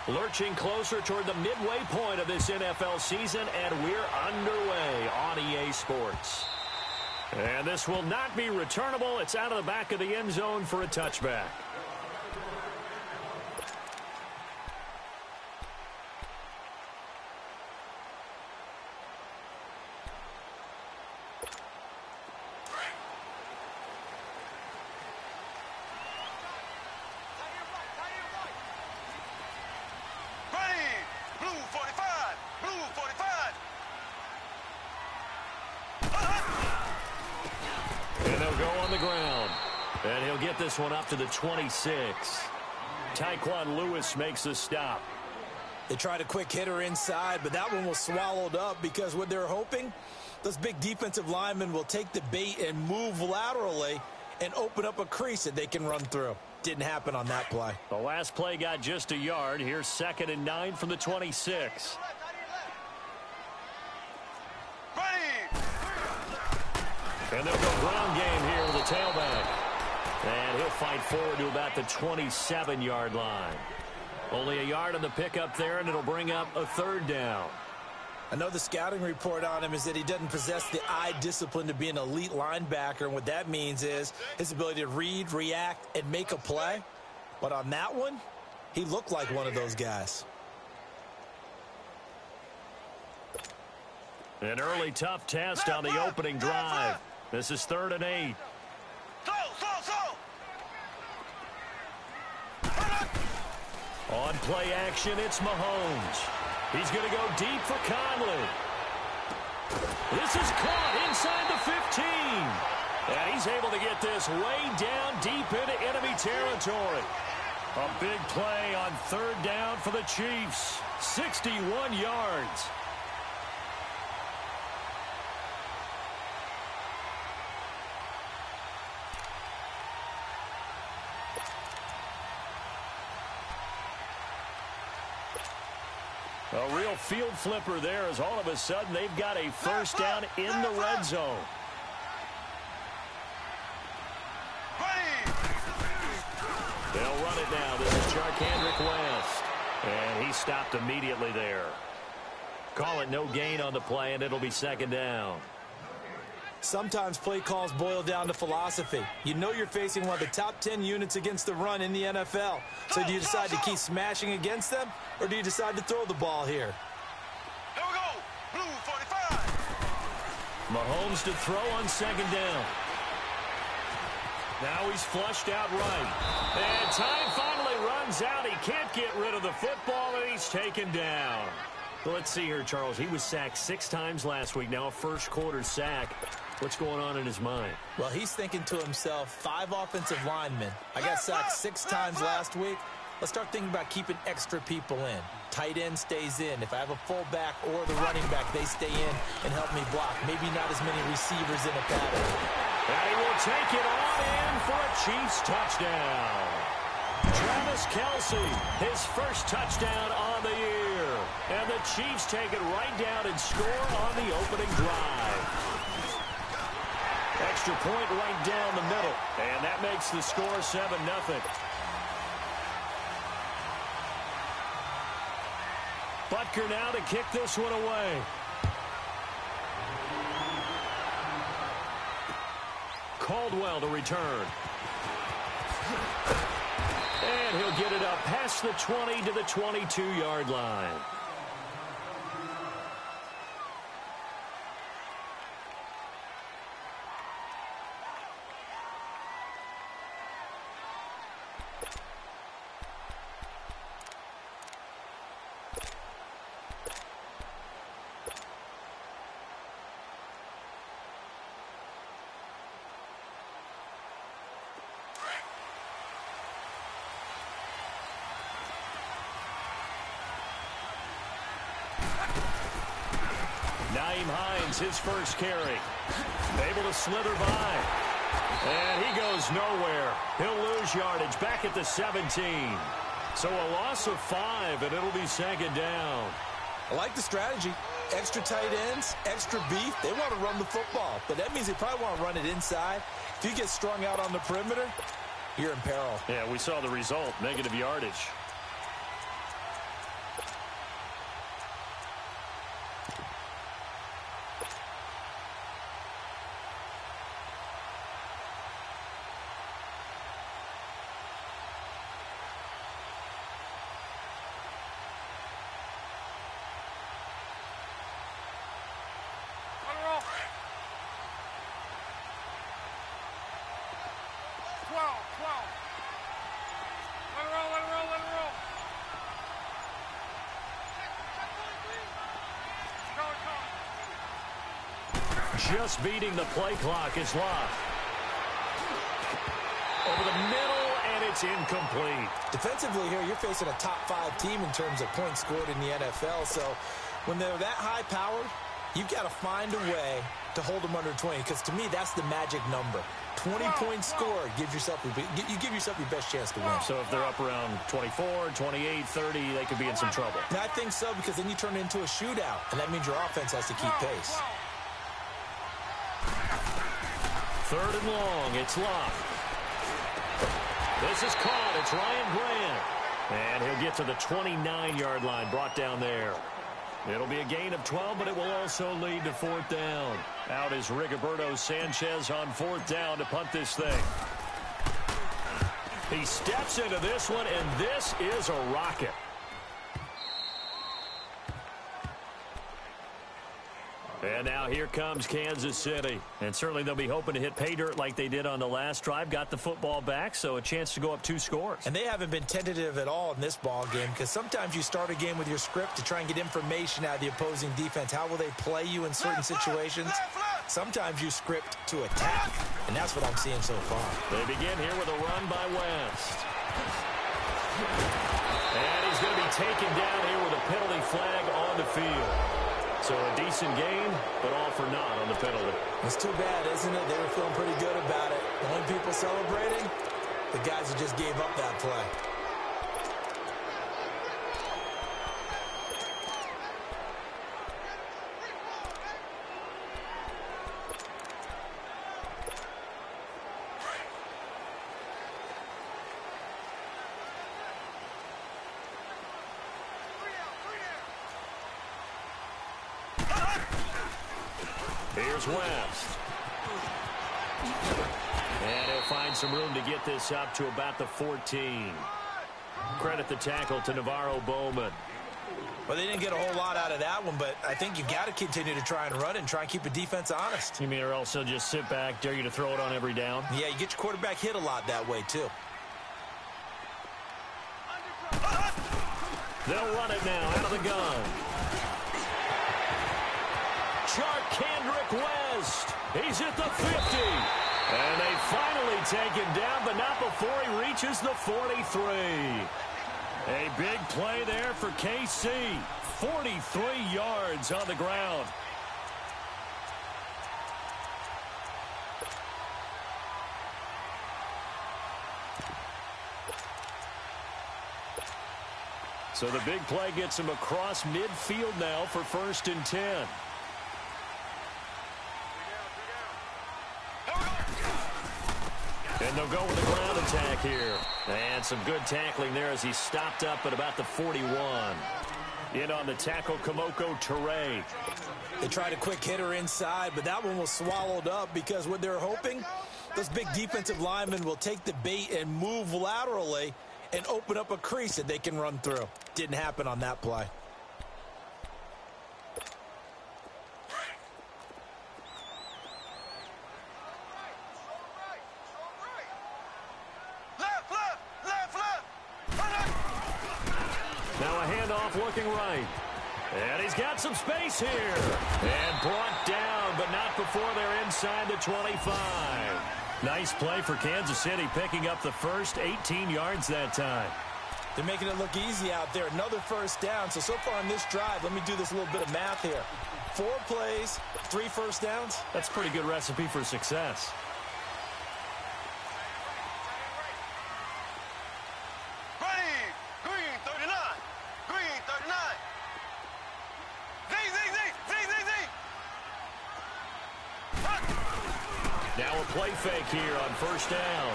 Lurching closer toward the midway point of this NFL season, and we're underway on EA Sports. And this will not be returnable. It's out of the back of the end zone for a touchback. And he'll get this one up to the 26. Tyquan Lewis makes the stop. They tried a quick hitter inside, but that one was swallowed up because what they're hoping, those big defensive linemen will take the bait and move laterally and open up a crease that they can run through. Didn't happen on that play. The last play got just a yard. Here's 2nd and 9 from the 26. And they'll go ground game here with the tailback. And he'll fight forward to about the 27-yard line. Only a yard on the pickup there, and it'll bring up a 3rd down. I know the scouting report on him is that he doesn't possess the eye discipline to be an elite linebacker, and what that means is his ability to read, react, and make a play. But on that one, he looked like one of those guys. An early tough test on the opening drive. This is 3rd and 8. On play action, it's Mahomes. He's going to go deep for Conley. This is caught inside the 15. And he's able to get this way down deep into enemy territory. A big play on 3rd down for the Chiefs. 61 yards. A real field flipper there as all of a sudden they've got a 1st down in the red zone. They'll run it now. This is Charkandrick West. And he stopped immediately there. Call it no gain on the play, and it'll be 2nd down. Sometimes play calls boil down to philosophy. You know you're facing one of the top 10 units against the run in the NFL. So do you decide to keep smashing against them, or do you decide to throw the ball here? Here we go. Blue 45. Mahomes to throw on 2nd down. Now he's flushed out right. And time finally runs out. He can't get rid of the football, and he's taken down. Well, let's see here, Charles. He was sacked 6 times last week. Now a first-quarter sack. What's going on in his mind? Well, he's thinking to himself, 5 offensive linemen. I got sacked 6 times last week. Let's start thinking about keeping extra people in. Tight end stays in. If I have a fullback or the running back, they stay in and help me block. Maybe not as many receivers in a pattern. And he will take it on in for a Chiefs touchdown. Travis Kelce, his first touchdown on the year. And the Chiefs take it right down and score on the opening drive. Extra point right down the middle. And that makes the score 7-0. Butker now to kick this one away. Caldwell to return. And he'll get it up past the 20 to the 22-yard line. Nyheim Hines, his first carry. Able to slither by. And he goes nowhere. He'll lose yardage back at the 17. So a loss of 5, and it'll be 2nd down. I like the strategy. Extra tight ends, extra beef. They want to run the football, but that means they probably want to run it inside. If you get strung out on the perimeter, you're in peril. Yeah, we saw the result, negative yardage. Just beating the play clock is Love. Over the middle, and it's incomplete. Defensively here, you're facing a top-5 team in terms of points scored in the NFL. So when they're that high-powered, you've got to find a way to hold them under 20, because to me, that's the magic number. 20 points scored, you give yourself your best chance to win. So if they're up around 24, 28, 30, they could be in some trouble. And I think so, because then you turn it into a shootout, and that means your offense has to keep pace. 3rd and long, it's Love. This is caught. It's Ryan Grant. And he'll get to the 29-yard line, brought down there. It'll be a gain of 12, but it will also lead to 4th down. Out is Rigoberto Sanchez on 4th down to punt this thing. He steps into this one, and this is a rocket. And now here comes Kansas City. And certainly they'll be hoping to hit pay dirt like they did on the last drive. Got the football back, so a chance to go up 2 scores. And they haven't been tentative at all in this ball game, because sometimes you start a game with your script to try and get information out of the opposing defense. How will they play you in certain situations? Sometimes you script to attack, and that's what I'm seeing so far. They begin here with a run by West. And he's going to be taken down here with a penalty flag on the field. So a decent game, but all for naught on the penalty. It's too bad, isn't it? They were feeling pretty good about it. The only people celebrating, the guys who just gave up that play. Here's West. And he'll find some room to get this up to about the 14. Credit the tackle to Navarro Bowman. Well, they didn't get a whole lot out of that one, but I think you've got to continue to try and run and try and keep the defense honest. You mean or else they'll just sit back, dare you to throw it on every down? Yeah, you get your quarterback hit a lot that way, too. They'll run it now out of the gun. Kendrick West. He's at the 50. And they finally take him down, but not before he reaches the 43. A big play there for KC. 43 yards on the ground. So the big play gets him across midfield now for 1st and 10. And they'll go with the ground attack here. And some good tackling there as he stopped up at about the 41. In on the tackle, Kamoko Toure. They tried a quick hitter inside, but that one was swallowed up because what they're hoping, those big defensive linemen will take the bait and move laterally and open up a crease that they can run through. Didn't happen on that play. Looking right. And he's got some space here. And brought down, but not before they're inside the 25. Nice play for Kansas City, picking up the first 18 yards that time. They're making it look easy out there. Another 1st down. So far on this drive, let me do this little bit of math here. 4 plays, 3 1st downs. That's a pretty good recipe for success. Now a play fake here on 1st down.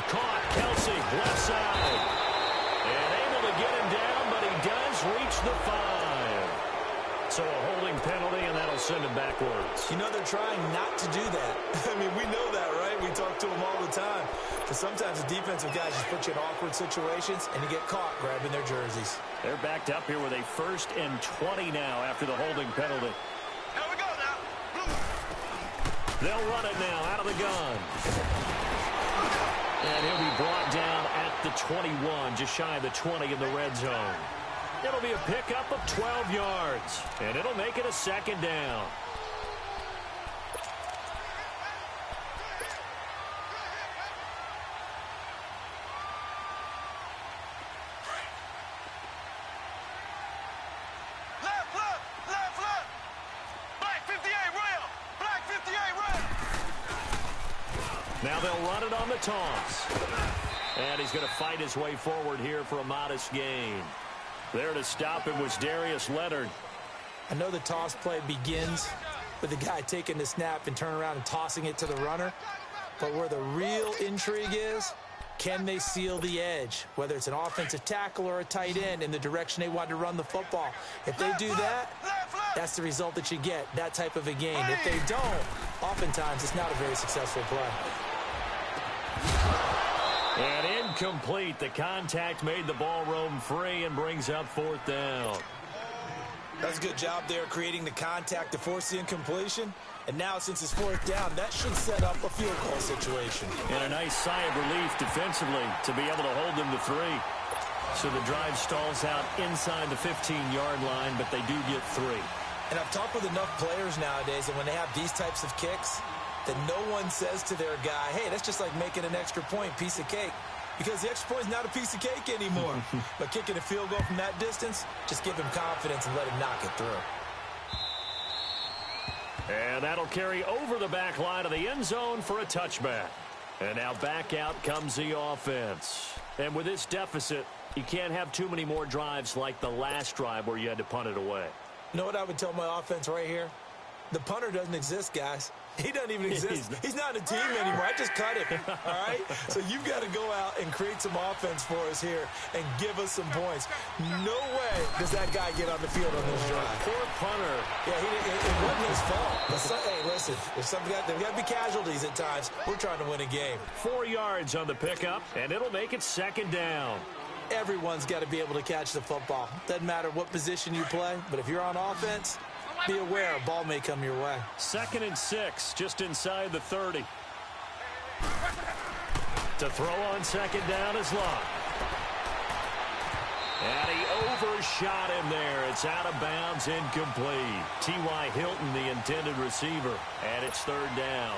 Caught, Kelsey, left side. And able to get him down, but he does reach the 5. So a holding penalty, and that'll send him backwards. You know, they're trying not to do that. I mean, we know that, right? We talk to them all the time. But sometimes the defensive guys just put you in awkward situations, and you get caught grabbing their jerseys. They're backed up here with a 1st and 20 now after the holding penalty. Here we go now. They'll run it now out of the gun. And he'll be brought down at the 21, just shy of the 20 in the red zone. It'll be a pickup of 12 yards, and it'll make it a 2nd down. Now they'll run it on the toss. And he's going to fight his way forward here for a modest gain. There to stop him was Darius Leonard. I know the toss play begins with the guy taking the snap and turning around and tossing it to the runner. But where the real intrigue is, can they seal the edge, whether it's an offensive tackle or a tight end, in the direction they want to run the football? If they do that, that's the result that you get, that type of a gain. If they don't, oftentimes it's not a very successful play. And incomplete. The contact made the ball roam free and brings up 4th down. That's a good job there creating the contact to force the incompletion. And now, since it's 4th down, that should set up a field goal situation. And a nice sigh of relief defensively to be able to hold them to 3. So the drive stalls out inside the 15-yard line, but they do get 3. And I've talked with enough players nowadays that when they have these types of kicks, that no one says to their guy, hey, that's just like making an extra point, piece of cake. Because the extra point is not a piece of cake anymore. But kicking a field goal from that distance, just give him confidence and let him knock it through. And that'll carry over the back line of the end zone for a touchback. And now back out comes the offense. And with this deficit, you can't have too many more drives like the last drive where you had to punt it away. You know what I would tell my offense right here? The punter doesn't exist, guys. He doesn't even exist. He's not a team anymore. I just cut him, all right? So you've got to go out and create some offense for us here and give us some points. No way does that guy get on the field on this drive. Poor punter. Yeah, it wasn't his fault. Hey, listen, there's got to be casualties at times. We're trying to win a game. 4 yards on the pickup, and it'll make it 2nd down. Everyone's got to be able to catch the football. Doesn't matter what position you play, but if you're on offense, be aware a ball may come your way. 2nd and 6, just inside the 30. To throw on 2nd down is Locke. And he overshot him there. It's out of bounds, incomplete. T.Y. Hilton, the intended receiver, and it's 3rd down.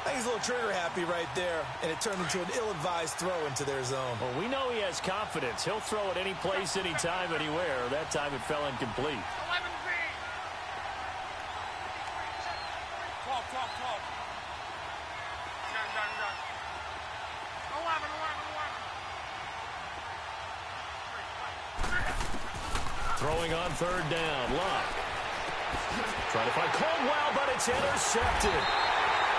I think he's a little trigger happy right there, and it turned into an ill-advised throw into their zone. Well, we know he has confidence. He'll throw it any place, anytime, anywhere. That time it fell incomplete. 12. Throwing on 3rd down, Locke. Trying to find Caldwell, but it's intercepted.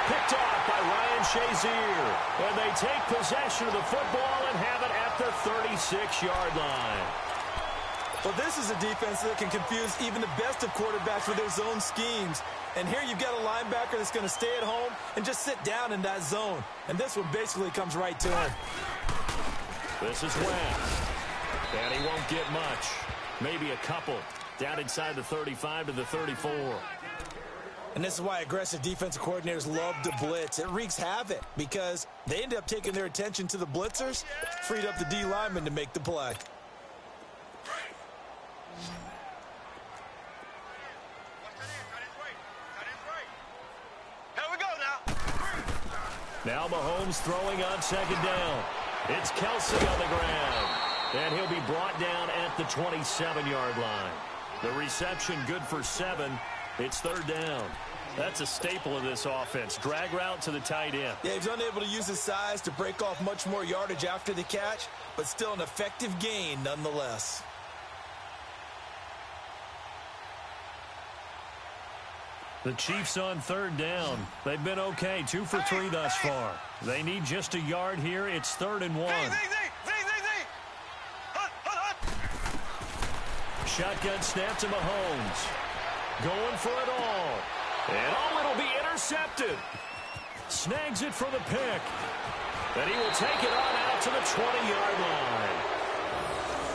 Picked off by Ryan Shazier. And they take possession of the football and have it at the 36-yard line. Well, this is a defense that can confuse even the best of quarterbacks with their zone schemes. And here you've got a linebacker that's going to stay at home and just sit down in that zone. And this one basically comes right to him. This is West. And he won't get much. Maybe a couple. Down inside the 35 to the 34. And this is why aggressive defensive coordinators love to blitz. It wreaks havoc because they end up taking their attention to the blitzers, freed up the D lineman to make the play. Here we go now. Now Mahomes throwing on 2nd down. It's Kelsey on the ground. And he'll be brought down at the 27-yard line. The reception good for 7. It's 3rd down. That's a staple of this offense. Drag route to the tight end. Yeah, he's unable to use his size to break off much more yardage after the catch, but still an effective gain nonetheless. The Chiefs on 3rd down. They've been okay, 2 for 3 thus far. They need just a yard here. It's 3rd and 1. Shotgun snap to Mahomes. Going for it all. And it'll be intercepted. Snags it for the pick. And he will take it on out to the 20-yard line.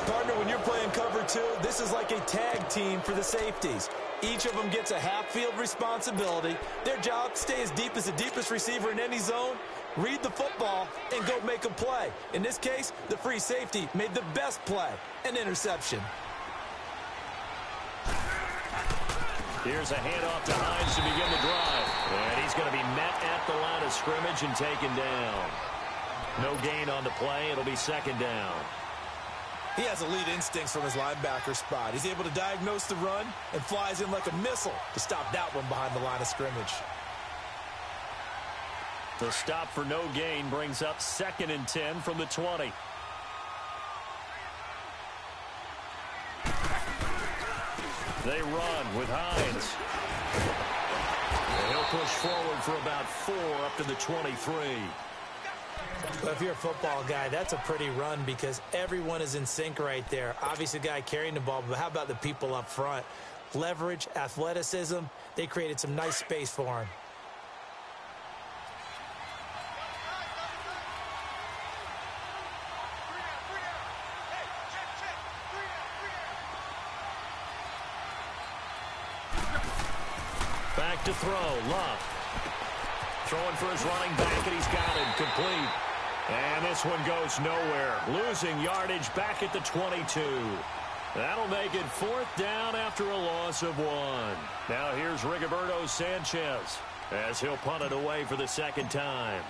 Partner, when you're playing cover 2, this is like a tag team for the safeties. Each of them gets a half-field responsibility. Their job, stay as deep as the deepest receiver in any zone, read the football, and go make a play. In this case, the free safety made the best play, an interception. Here's a handoff to Hines to begin the drive. And he's going to be met at the line of scrimmage and taken down. No gain on the play. It'll be 2nd down. He has elite instincts from his linebacker spot. He's able to diagnose the run and flies in like a missile to stop that one behind the line of scrimmage. The stop for no gain brings up 2nd and 10 from the 20. They run with Hines. He'll push forward for about 4 up to the 23. Well, if you're a football guy, that's a pretty run because everyone is in sync right there. Obviously, the guy carrying the ball, but how about the people up front? Leverage, athleticism, they created some nice space for him. Back to throw, Love. Throwing for his running back, and he's got it complete. And this one goes nowhere. Losing yardage back at the 22. That'll make it 4th down after a loss of 1. Now here's Rigoberto Sanchez as he'll punt it away for the 2nd time.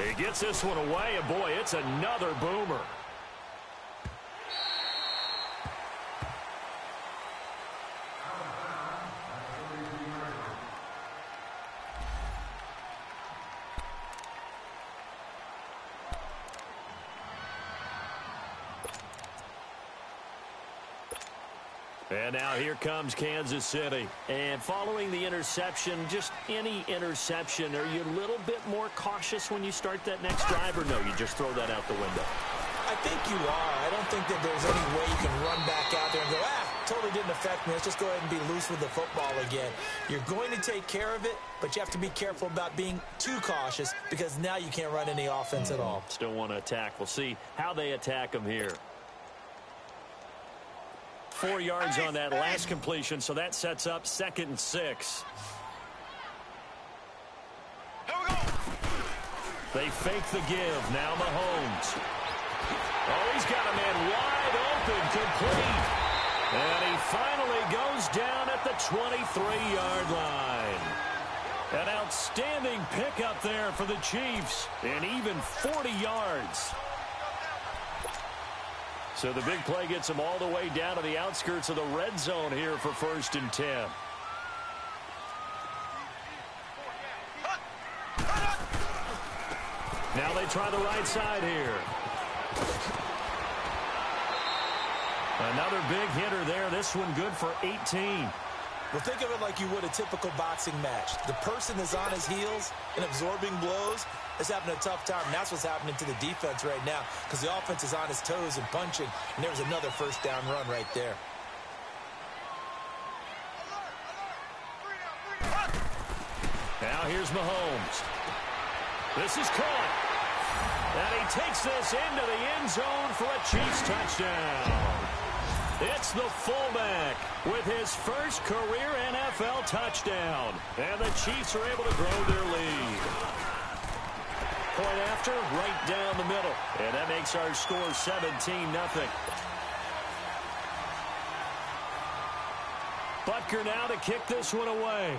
He gets this one away, and boy, it's another boomer. And now here comes Kansas City. And following the interception, just any interception, are you a little bit more cautious when you start that next drive, or no, you just throw that out the window? I think you are. I don't think that there's any way you can run back out there and go, totally didn't affect me. Let's just go ahead and be loose with the football again. You're going to take care of it, but you have to be careful about being too cautious because now you can't run any offense at all. Still want to attack. We'll see how they attack them here. 4 yards on that last completion, so that sets up 2nd and 6. Here we go. They fake the give. Now Mahomes. Oh, he's got a man wide open, complete. And he finally goes down at the 23-yard line. An outstanding pickup there for the Chiefs, and even 40 yards. So the big play gets them all the way down to the outskirts of the red zone here for 1st and 10. Now they try the right side here. Another big hitter there. This one good for 18. Well, think of it like you would a typical boxing match. The person is on his heels and absorbing blows is having a tough time. And that's what's happening to the defense right now because the offense is on his toes and punching. And there's another 1st down run right there. Now here's Mahomes. This is caught. And he takes this into the end zone for a Chiefs touchdown. It's the fullback with his first career NFL touchdown. And the Chiefs are able to grow their lead. Point after, right down the middle. And that makes our score 17-0. Butker now to kick this one away.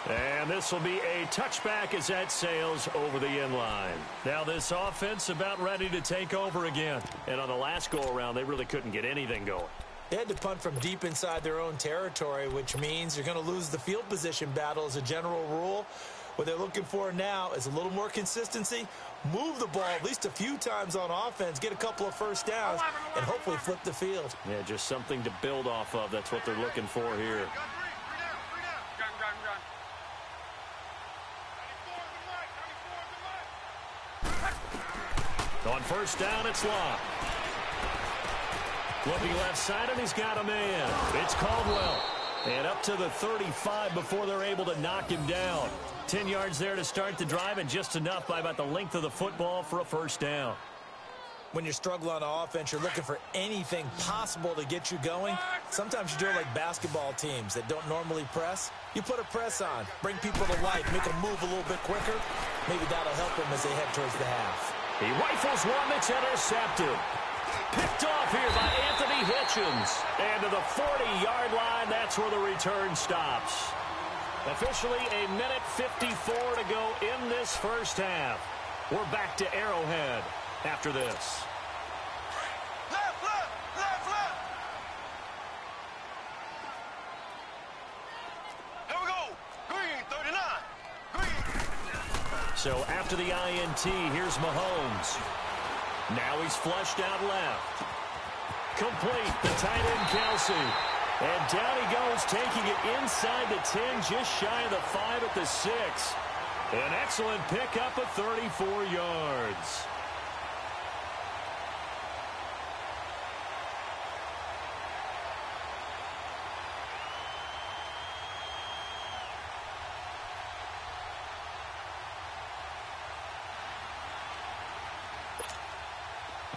And this will be a touchback as that sails over the end line. Now this offense about ready to take over again. And on the last go-around, they really couldn't get anything going. They had to punt from deep inside their own territory, which means you're going to lose the field position battle as a general rule. What they're looking for now is a little more consistency, move the ball at least a few times on offense, get a couple of 1st downs, and hopefully flip the field. Yeah, just something to build off of. That's what they're looking for here. On 1st down, it's locked. Looking left side, and he's got a man. It's Caldwell. And up to the 35 before they're able to knock him down. 10 yards there to start the drive, and just enough by about the length of the football for a 1st down. When you're struggling on offense, you're looking for anything possible to get you going. Sometimes you do it like basketball teams that don't normally press. You put a press on, bring people to life, make them move a little bit quicker. Maybe that'll help them as they head towards the half. He rifles one that's intercepted. Picked off here by Anthony Hitchens. And to the 40-yard line, that's where the return stops. Officially a minute 54 to go in this 1st half. We're back to Arrowhead after this. Left, left, left, left. So after the INT, here's Mahomes. Now he's flushed out left. Complete, the tight end Kelsey. And down he goes, taking it inside the 10, just shy of the 5 at the 6. An excellent pickup of 34 yards.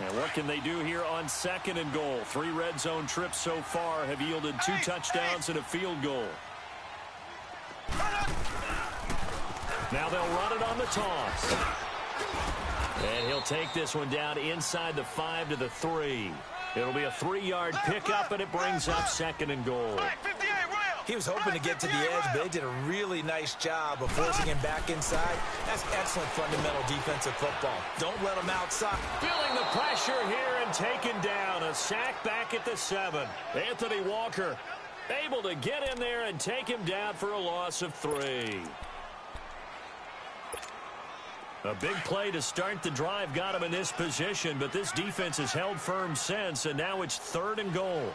And what can they do here on 2nd and goal? 3 red zone trips so far have yielded 2 touchdowns and a field goal. Now they'll run it on the toss. And he'll take this one down inside the 5 to the 3. It'll be a 3-yard pickup, and it brings up 2nd and goal. He was hoping to get to the edge, but they did a really nice job of forcing him back inside. That's excellent fundamental defensive football. Don't let him outside. Feeling the pressure here and taken down. A sack back at the 7. Anthony Walker able to get in there and take him down for a loss of 3. A big play to start the drive got him in this position, but this defense has held firm since, and now it's 3rd and goal.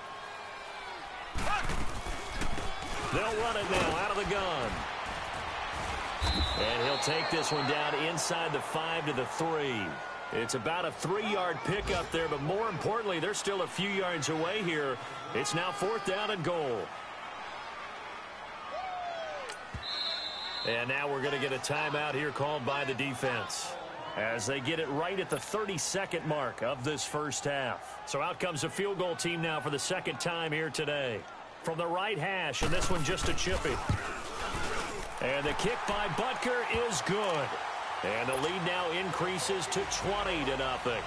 They'll run it now out of the gun. And he'll take this one down inside the 5 to the 3. It's about a 3-yard pickup there, but more importantly, they're still a few yards away here. It's now 4th down and goal. And now we're going to get a timeout here called by the defense as they get it right at the 32nd mark of this first half. So out comes a field goal team now for the 2nd time here today. From the right hash, and this one just a chippy. And the kick by Butker is good. And the lead now increases to 20-0.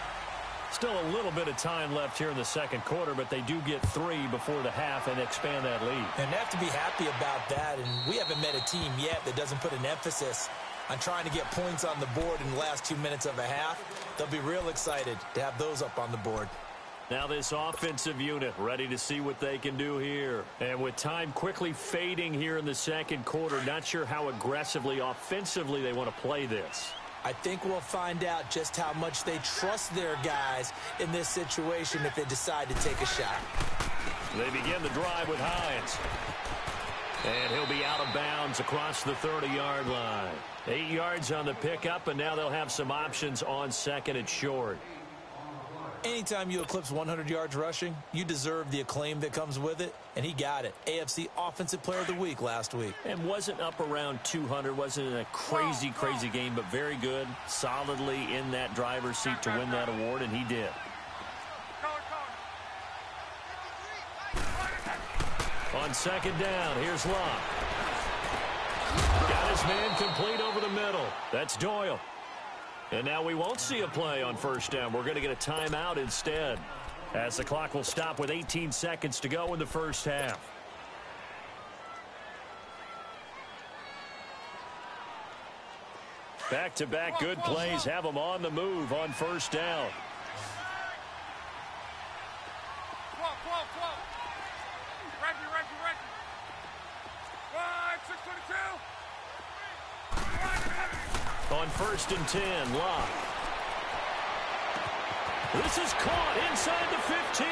Still a little bit of time left here in the 2nd quarter, but they do get 3 before the half and expand that lead. And they have to be happy about that, and we haven't met a team yet that doesn't put an emphasis on trying to get points on the board in the last 2 minutes of a half. They'll be real excited to have those up on the board. Now this offensive unit ready to see what they can do here. And with time quickly fading here in the 2nd quarter, not sure how aggressively, offensively they want to play this. I think we'll find out just how much they trust their guys in this situation if they decide to take a shot. They begin the drive with Hines. And he'll be out of bounds across the 30-yard line. 8 yards on the pickup, and now they'll have some options on 2nd and short. Anytime you eclipse 100 yards rushing, you deserve the acclaim that comes with it, and he got it. AFC Offensive Player of the Week last week. And wasn't up around 200, wasn't in a crazy game, but very good, solidly in that driver's seat to win that award, and he did. On 2nd down, here's Locke. Got his man complete over the middle. That's Doyle. And now we won't see a play on 1st down. We're going to get a timeout instead, as the clock will stop with 18 seconds to go in the first half. Back-to-back good plays have them on the move on 1st down. On 1st and 10, Locke. This is caught inside the 15.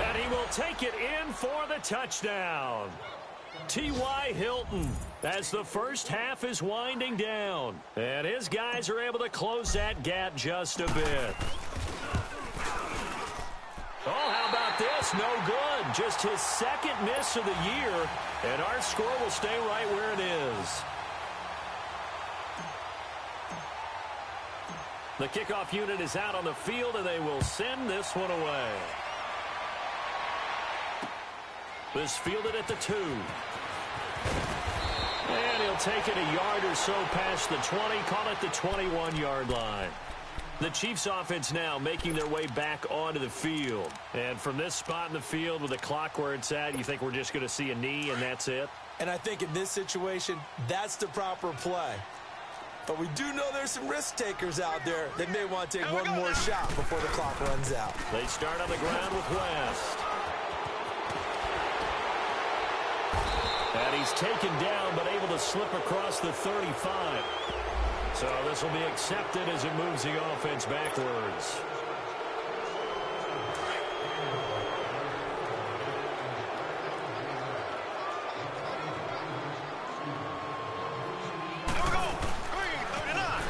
And he will take it in for the touchdown. T.Y. Hilton as the first half is winding down. And his guys are able to close that gap just a bit. Oh, how about this? No good. Just his 2nd miss of the year. And our score will stay right where it is. The kickoff unit is out on the field, and they will send this one away. This fielded at the 2. And he'll take it a yard or so past the 20, call it the 21-yard line. The Chiefs offense now making their way back onto the field. And from this spot in the field with the clock where it's at, you think we're just going to see a knee and that's it? And I think in this situation, that's the proper play. But we do know there's some risk takers out there that may want to take one more shot before the clock runs out. They start on the ground with West. And he's taken down but able to slip across the 35. So this will be accepted as it moves the offense backwards.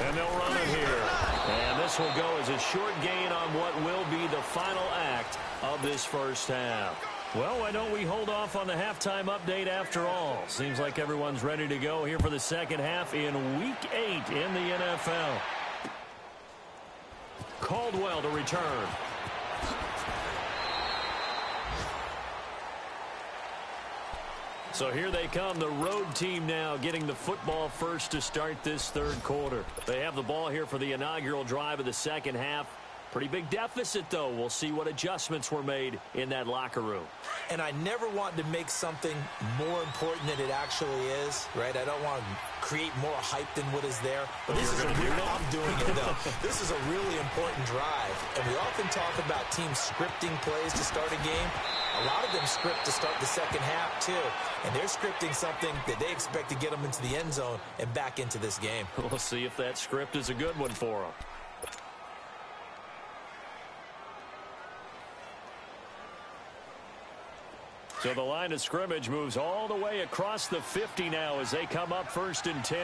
And they'll run it here. And this will go as a short gain on what will be the final act of this first half. Well, why don't we hold off on the halftime update after all? Seems like everyone's ready to go here for the second half in Week 8 in the NFL. Caldwell to return. So here they come, the road team now getting the football first to start this third quarter. They have the ball here for the inaugural drive of the second half. Pretty big deficit, though. We'll see what adjustments were made in that locker room. And I never want to make something more important than it actually is, right? I don't want to create more hype than what is there. But this is I'm doing it, though. This is a really important drive. And we often talk about teams scripting plays to start a game. A lot of them script to start the second half, too. And they're scripting something that they expect to get them into the end zone and back into this game. We'll see if that script is a good one for them. So the line of scrimmage moves all the way across the 50 now as they come up 1st and 10.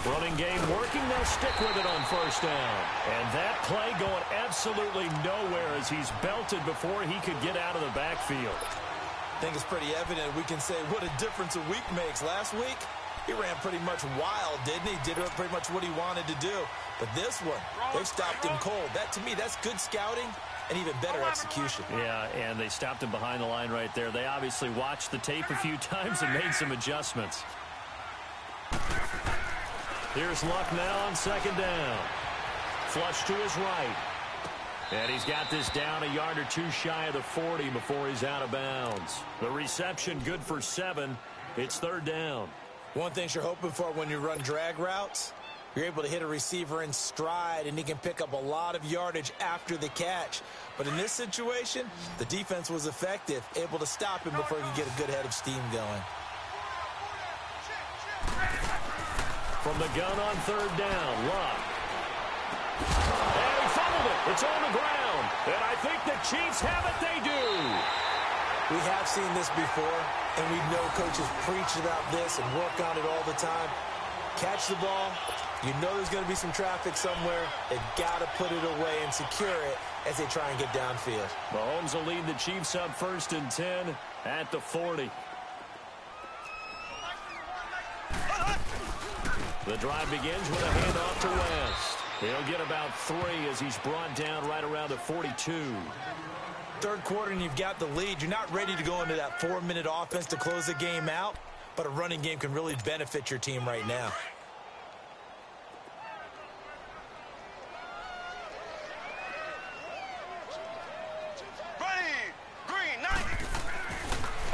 Running game working. They'll stick with it on 1st down. And that play going absolutely nowhere as he's belted before he could get out of the backfield. I think it's pretty evident. We can say what a difference a week makes. Last week, he ran pretty much wild, didn't he? Did pretty much what he wanted to do. But this one, they stopped him cold. That, to me, that's good scouting. And even better execution. Yeah, and they stopped him behind the line right there. They obviously watched the tape a few times and made some adjustments. Here's Luck now on 2nd down. Flush to his right. And he's got this down a yard or two shy of the 40 before he's out of bounds. The reception good for 7. It's 3rd down. One thing you're hoping for when you run drag routes, you're able to hit a receiver in stride, and he can pick up a lot of yardage after the catch. But in this situation, the defense was effective, able to stop him before he could get a good head of steam going. From the gun on 3rd down, Luck. And he fumbled it. It's on the ground. And I think the Chiefs have it. They do. We have seen this before, and we know coaches preach about this and work on it all the time. Catch the ball. You know there's going to be some traffic somewhere. They've got to put it away and secure it as they try and get downfield. Mahomes will lead the Chiefs up 1st and 10 at the 40. The drive begins with a handoff to West. He'll get about 3 as he's brought down right around the 42. Third quarter and you've got the lead. You're not ready to go into that 4-minute offense to close the game out, but a running game can really benefit your team right now.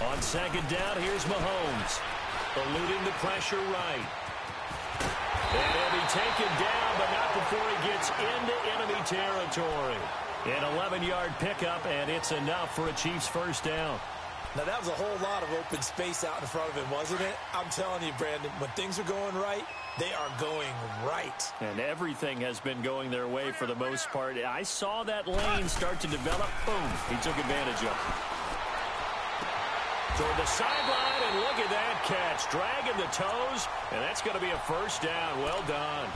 On 2nd down, here's Mahomes. Eluding the pressure right. And he'll be taken down, but not before he gets into enemy territory. An 11-yard pickup, and it's enough for a Chiefs 1st down. Now, that was a whole lot of open space out in front of him, wasn't it? I'm telling you, Brandon, when things are going right, they are going right. And everything has been going their way for the most part. I saw that lane start to develop. Boom. He took advantage of it. Toward the sideline, and look at that catch. Dragging the toes, and that's going to be a 1st down. Well done.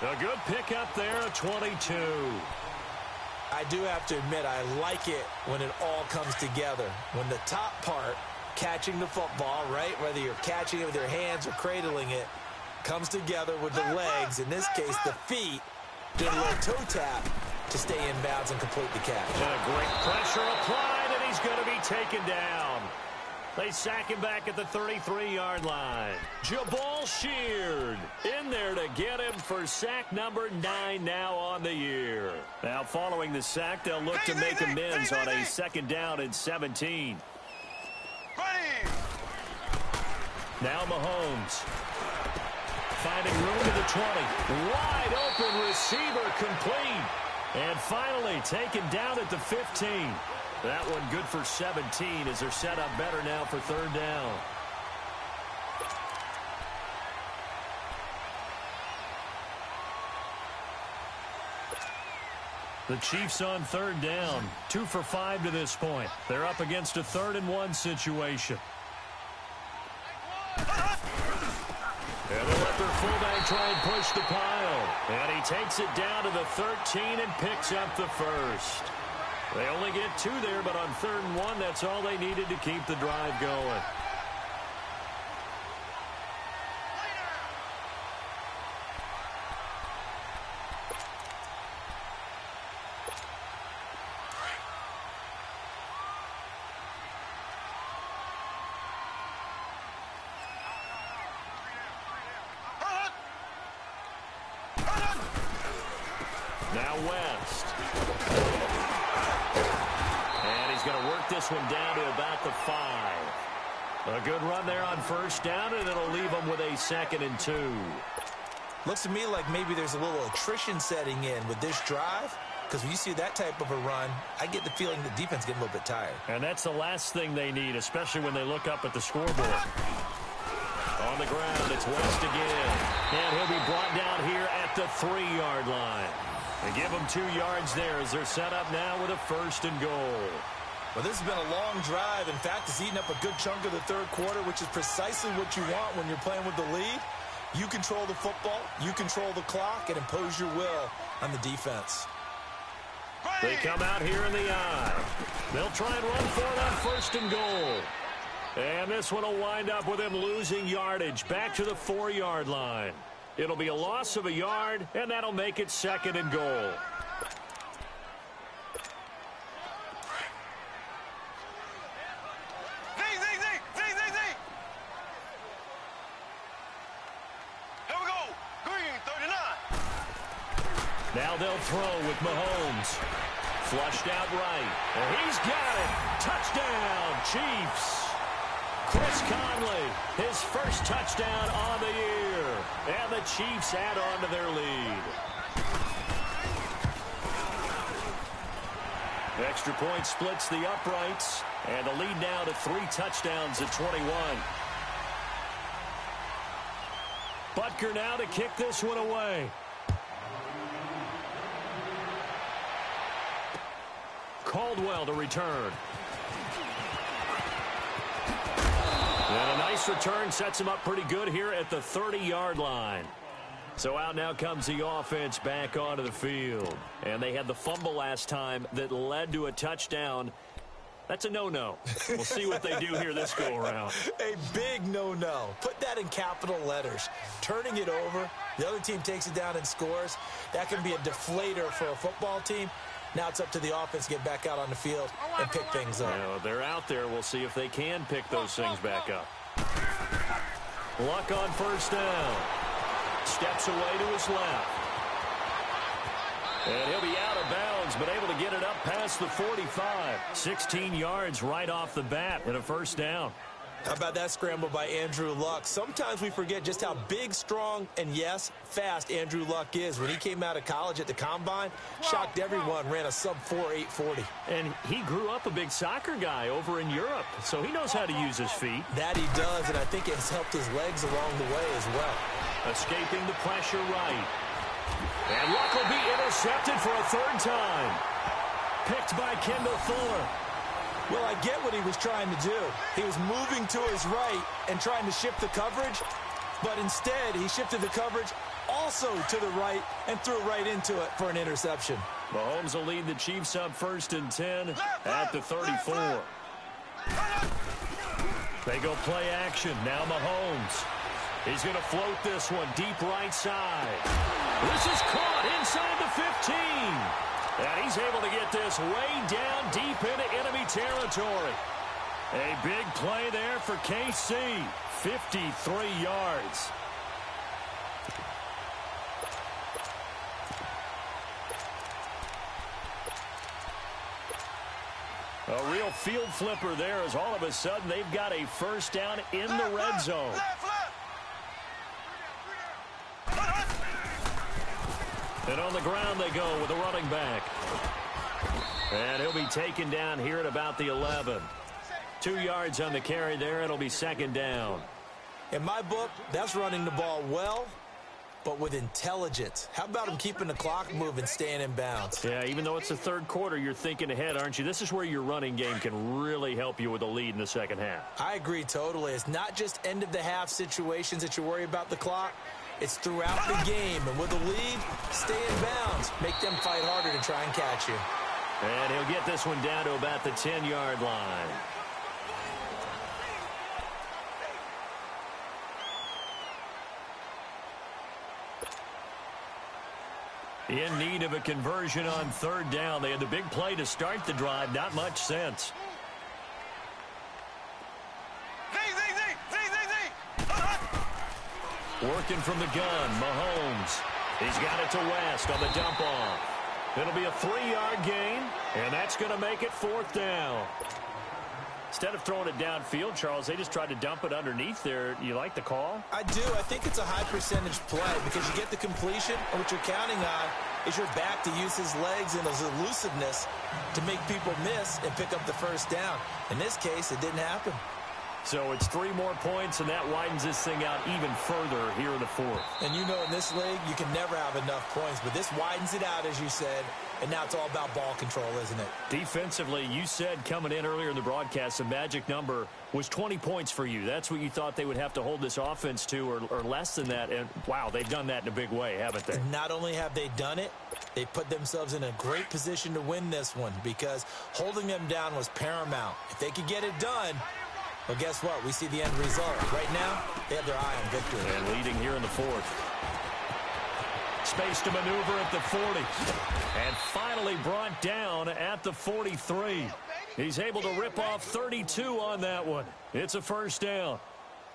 A good pickup there, a 22. I do have to admit, I like it when it all comes together. When the top part, catching the football, right, whether you're catching it with your hands or cradling it, comes together with the legs, in this case, the feet, doing a little toe tap to stay in bounds and complete the catch. And a great pressure applied, and he's going to be taken down. They sack him back at the 33-yard line. Jabal Sheard in there to get him for sack number 9 now on the year. Now following the sack, they'll look to make amends on a 2nd down and 17. Now Mahomes finding room to the 20. Wide open receiver complete. And finally taken down at the 15. That one good for 17 as they're set up better now for 3rd down. The Chiefs on third down. 2 for 5 to this point. They're up against a 3rd-and-1 situation. And they let their fullback try and push the pile. And he takes it down to the 13 and picks up the first. They only get 2 there, but on 3rd and 1, that's all they needed to keep the drive going. Now West. And he's going to work this one down to about the 5. A good run there on first down, and it'll leave them with a 2nd and 2. Looks to me like maybe there's a little attrition setting in with this drive, because when you see that type of a run, I get the feeling the defense getting a little bit tired. And that's the last thing they need, especially when they look up at the scoreboard. On the ground, it's West again. And he'll be brought down here at the 3-yard line. They give them 2 yards there as they're set up now with a 1st and goal. Well, this has been a long drive. In fact, it's eaten up a good chunk of the 3rd quarter, which is precisely what you want when you're playing with the lead. You control the football, you control the clock, and impose your will on the defense. They come out here in the eye. They'll try and run for it on 1st and goal. And this one will wind up with him losing yardage back to the 4-yard line. It'll be a loss of a yard, and that'll make it 2nd and goal. Now they'll throw with Mahomes. Flushed out right. And he's got it. Touchdown, Chiefs. Chris Conley, his first touchdown on the year. And the Chiefs add on to their lead. Extra point splits the uprights. And the lead now to 3 touchdowns at 21. Butker now to kick this one away. Caldwell to return. And a nice return sets him up pretty good here at the 30-yard line. So out now comes the offense back onto the field. And they had the fumble last time that led to a touchdown. That's a no-no. We'll see what they do here this go-around. A big no-no. Put that in capital letters. Turning it over, the other team takes it down and scores. That can be a deflator for a football team. Now it's up to the offense to get back out on the field and pick things up. Well, they're out there. We'll see if they can pick those things back up. Luck on first down. Steps away to his left. And he'll be out of bounds, but able to get it up past the 45. 16 yards right off the bat and a first down. How about that scramble by Andrew Luck? Sometimes we forget just how big, strong, and, yes, fast Andrew Luck is. When he came out of college at the Combine, shocked everyone, ran a sub-4 840. And he grew up a big soccer guy over in Europe, so he knows how to use his feet. That he does, and I think it's helped his legs along the way as well. Escaping the pressure right. And Luck will be intercepted for a 3rd time. Picked by Kendall Fuller. Well, I get what he was trying to do. He was moving to his right and trying to shift the coverage, but instead he shifted the coverage also to the right and threw right into it for an interception. Mahomes will lead the Chiefs up 1st and 10 at the 34. They go play action. Now Mahomes. He's going to float this one deep right side. This is caught inside the 15. And he's able to get this way down deep into enemy territory. A big play there for KC. 53 yards. A real field flipper there as all of a sudden they've got a first down in the red zone. And on the ground they go with a running back. And he'll be taken down here at about the 11. 2 yards on the carry there. It'll be 2nd down. In my book, that's running the ball well but with intelligence. How about him keeping the clock moving, staying in bounds? Yeah, even though it's the third quarter, you're thinking ahead, aren't you? This is where your running game can really help you with a lead in the second half. I agree totally. It's not just end-of-the-half situations that you worry about the clock. It's throughout the game. And with a lead, stay in bounds. Make them fight harder to try and catch you. And he'll get this one down to about the 10-yard line. In need of a conversion on third down. They had the big play to start the drive. Not much sense. Working from the gun, Mahomes. He's got it to West on the dump off. It'll be a 3-yard gain, and that's going to make it fourth down. Instead of throwing it downfield, Charles, they just tried to dump it underneath there. You like the call? I do. I think it's a high percentage play because you get the completion, and what you're counting on is your back to use his legs and his elusiveness to make people miss and pick up the first down. In this case, it didn't happen. So it's 3 more points, and that widens this thing out even further here in the fourth. And you know in this league, you can never have enough points, but this widens it out, as you said, and now it's all about ball control, isn't it? Defensively, you said coming in earlier in the broadcast, the magic number was 20 points for you. That's what you thought they would have to hold this offense to or less than that. And, wow, they've done that in a big way, haven't they? Not only have they done it, they put themselves in a great position to win this one because holding them down was paramount. If they could get it done, well, guess what? We see the end result. Right now, they have their eye on victory. And leading here in the fourth. Space to maneuver at the 40. And finally brought down at the 43. He's able to rip off 32 on that one. It's a first down.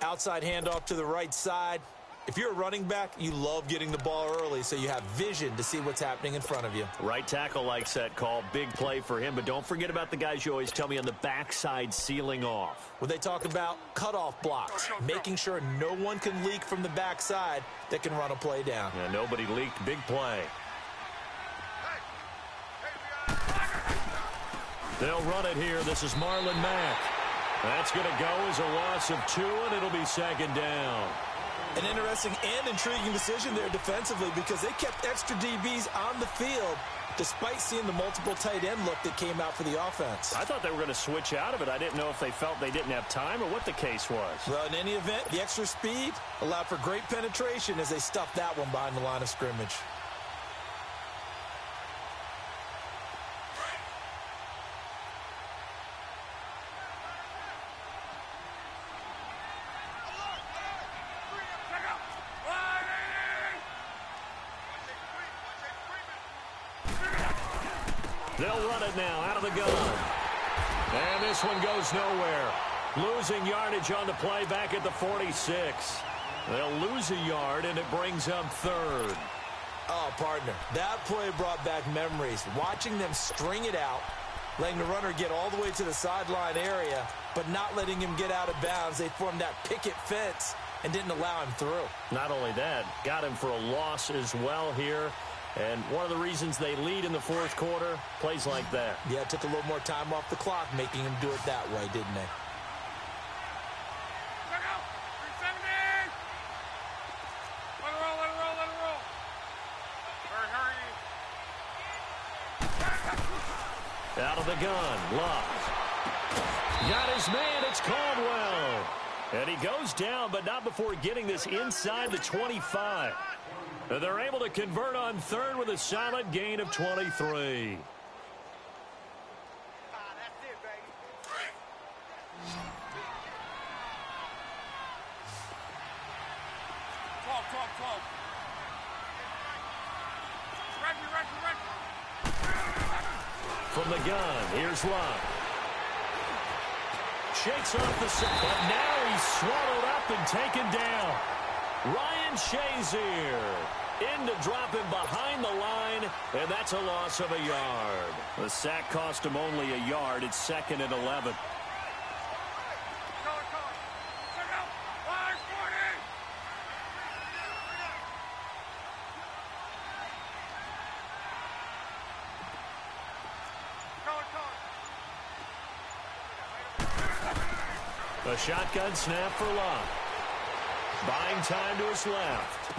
Outside handoff to the right side. If you're a running back, you love getting the ball early so you have vision to see what's happening in front of you. Right tackle likes that call. Big play for him. But don't forget about the guys you always tell me on the backside sealing off. When they talk about cutoff blocks, making sure no one can leak from the backside that can run a play down. Yeah, nobody leaked. Big play. They'll run it here. This is Marlon Mack. That's going to go as a loss of 2, and it'll be second down. An interesting and intriguing decision there defensively because they kept extra DBs on the field despite seeing the multiple tight end look that came out for the offense. I thought they were going to switch out of it. I didn't know if they felt they didn't have time or what the case was. Well, in any event, the extra speed allowed for great penetration as they stuffed that one behind the line of scrimmage. They'll run it now out of the gun. And this one goes nowhere. Losing yardage on the play back at the 46. They'll lose a yard, and it brings up third. Oh, partner, that play brought back memories. Watching them string it out, letting the runner get all the way to the sideline area, but not letting him get out of bounds. They formed that picket fence and didn't allow him through. Not only that, got him for a loss as well here. And one of the reasons they lead in the fourth quarter, plays like that. Yeah, it took a little more time off the clock, making him do it that way, didn't they? Out of the gun, Love. Got his man, it's Caldwell. And he goes down, but not before getting this inside the 25. And they're able to convert on third with a solid gain of 23. From the gun, here's Love. Shakes off the set, but now he's swallowed up and taken down. Ryan Shazier in to drop him behind the line, and that's a loss of a yard. The sack cost him only a yard. It's second and 11. A shotgun snap for Love. Buying time to his left.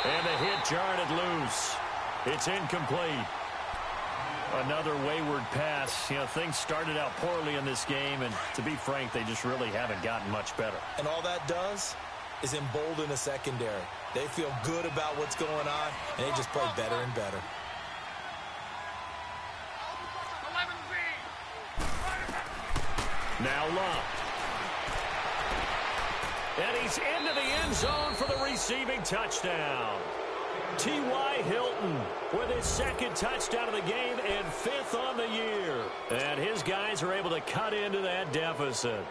And the hit jarred it loose. It's incomplete. Another wayward pass. You know, things started out poorly in this game, and to be frank, they just really haven't gotten much better. And all that does is embolden a secondary. They feel good about what's going on, and they just play better and better. Now Love. And he's into the end zone for the receiving touchdown. T.Y. Hilton with his second touchdown of the game and fifth on the year. And his guys are able to cut into that deficit.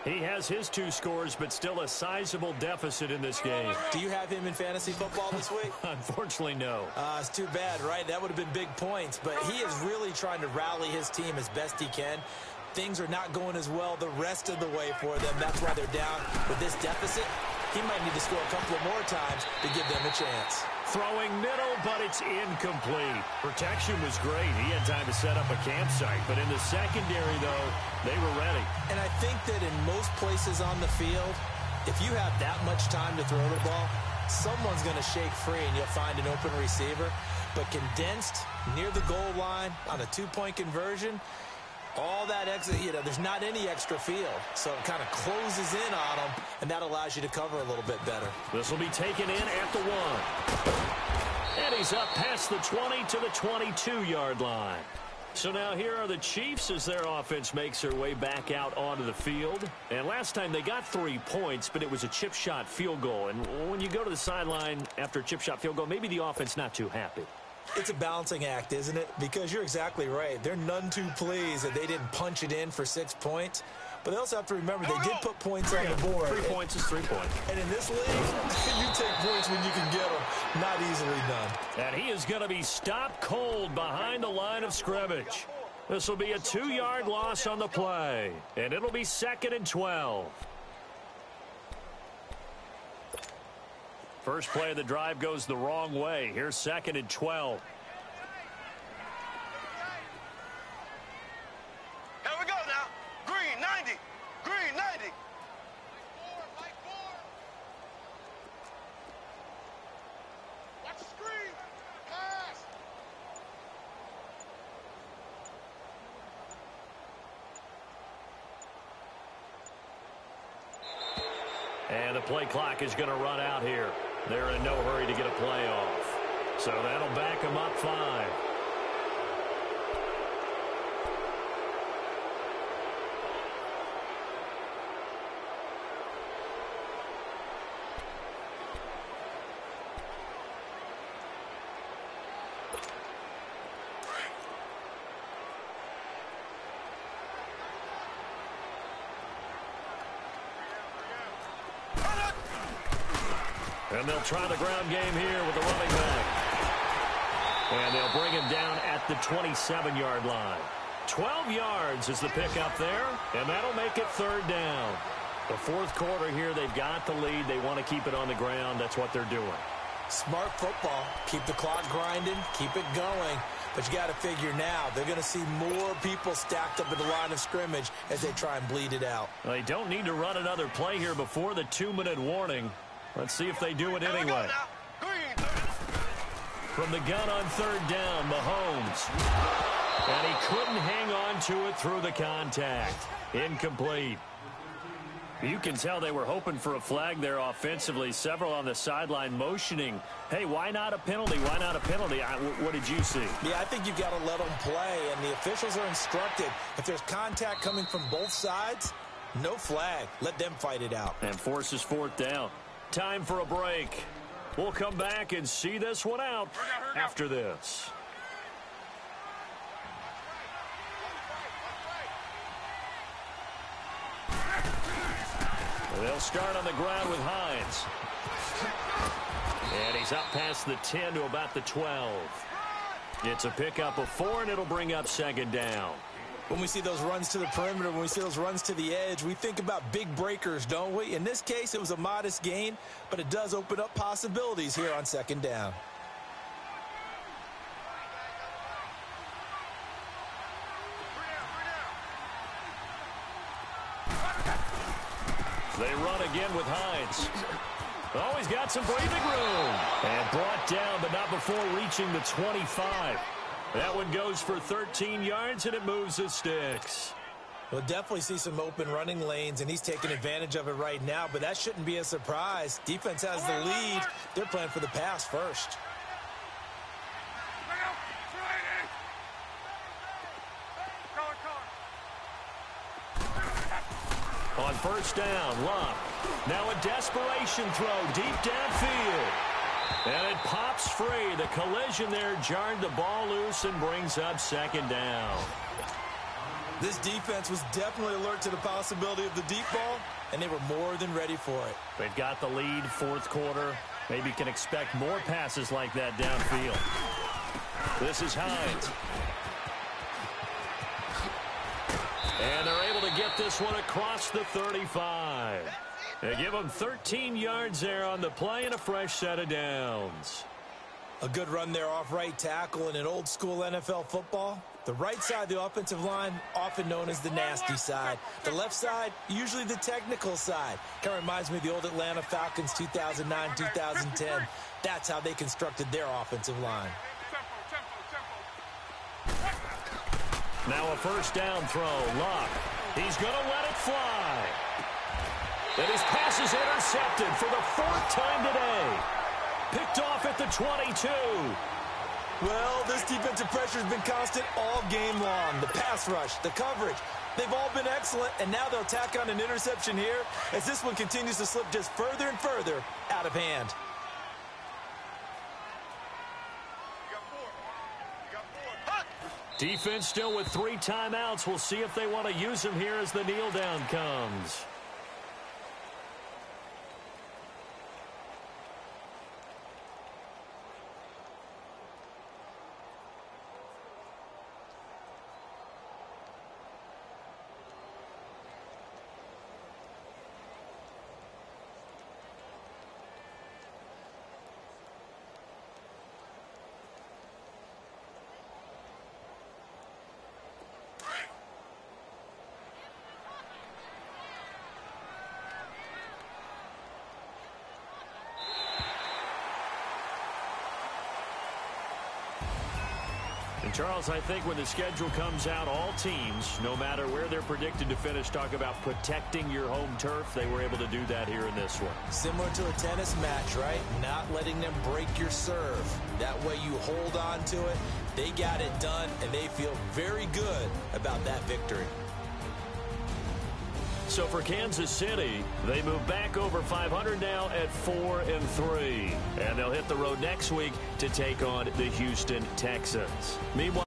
He has his 2 scores, but still a sizable deficit in this game. Do you have him in fantasy football this week? Unfortunately, no. It's too bad, right? That would have been big points, but he is really trying to rally his team as best he can. Things are not going as well the rest of the way for them. That's why they're down. With this deficit, he might need to score a couple of more times to give them a chance. Throwing middle, but it's incomplete. Protection was great. He had time to set up a campsite, but in the secondary, though, they were ready. And I think that in most places on the field, if you have that much time to throw the ball, someone's going to shake free and you'll find an open receiver. But condensed near the goal line on a 2-point conversion, all that exit, there's not any extra field. So it kind of closes in on them, and that allows you to cover a little bit better. This will be taken in at the 1. And he's up past the 20 to the 22-yard line. So now here are the Chiefs as their offense makes their way back out onto the field. And last time they got 3 points, but it was a chip shot field goal. And when you go to the sideline after a chip shot field goal, maybe the offense not too happy. It's a balancing act, isn't it? Because you're exactly right. They're none too pleased that they didn't punch it in for 6 points. But they also have to remember they did put points on the board. 3 points is 3 points. And in this league, you take points when you can get them. Not easily done. And he is going to be stopped cold behind the line of scrimmage. This will be a 2-yard loss on the play. And it'll be 2nd and 12. First play of the drive goes the wrong way. Here's 2nd and 12. Here we go now. Green 90. Green 90. Watch the screen. Pass. And the play clock is going to run out here. They're in no hurry to get a play off. So that'll back them up 5. And they'll try the ground game here with the running back. And they'll bring him down at the 27-yard line. 12 yards is the pickup there, and that'll make it 3rd down. The 4th quarter here, they've got the lead. They want to keep it on the ground. That's what they're doing. Smart football. Keep the clock grinding. Keep it going. But you got to figure now, they're going to see more people stacked up at the line of scrimmage as they try and bleed it out. They don't need to run another play here before the 2-minute warning. Let's see if they do it anyway. From the gun on 3rd down, Mahomes. And he couldn't hang on to it through the contact. Incomplete. You can tell they were hoping for a flag there offensively. Several on the sideline motioning. Hey, why not a penalty? Why not a penalty? What did you see? Yeah, I think you've got to let them play, and the officials are instructed. If there's contact coming from both sides, no flag. Let them fight it out. And forces 4th down. Time for a break. We'll come back and see this one out after this. They'll start on the ground with Hines. And he's up past the 10 to about the 12. It's a pickup of 4, and it'll bring up 2nd down. When we see those runs to the perimeter, when we see those runs to the edge, we think about big breakers, don't we? In this case, it was a modest gain, but it does open up possibilities here on 2nd down. They run again with Hines. Oh, he's got some breathing room. And brought down, but not before reaching the 25. That one goes for 13 yards, and it moves the sticks. We'll definitely see some open running lanes, and he's taking advantage of it right now, but that shouldn't be a surprise. Defense has the lead. They're playing for the pass first. On first down, Love. Now a desperation throw deep downfield. And it pops free. The collision there jarred the ball loose and brings up second down. This defense was definitely alert to the possibility of the deep ball, and they were more than ready for it. They've got the lead, fourth quarter. Maybe can expect more passes like that downfield. This is Hines. And they're able to get this one across the 35. They give them 13 yards there on the play and a fresh set of downs. A good run there off right tackle in an old-school NFL football. The right side of the offensive line, often known as the nasty side. The left side, usually the technical side. Kind of reminds me of the old Atlanta Falcons 2009-2010. That's how they constructed their offensive line. Now a first down throw. Luck. He's going to let it fly. And his pass is intercepted for the fourth time today. Picked off at the 22. Well, this defensive pressure has been constant all game long. The pass rush, the coverage, they've all been excellent, and now they'll tack on an interception here as this one continues to slip just further and further out of hand. Defense still with 3 timeouts. We'll see if they want to use them here as the kneel down comes. And Charles, I think when the schedule comes out, all teams, no matter where they're predicted to finish, talk about protecting your home turf. They were able to do that here in this one. Similar to a tennis match, right? Not letting them break your serve. That way you hold on to it. They got it done, and they feel very good about that victory. So for Kansas City, they move back over 500 now at 4-3. And they'll hit the road next week to take on the Houston Texans. Meanwhile,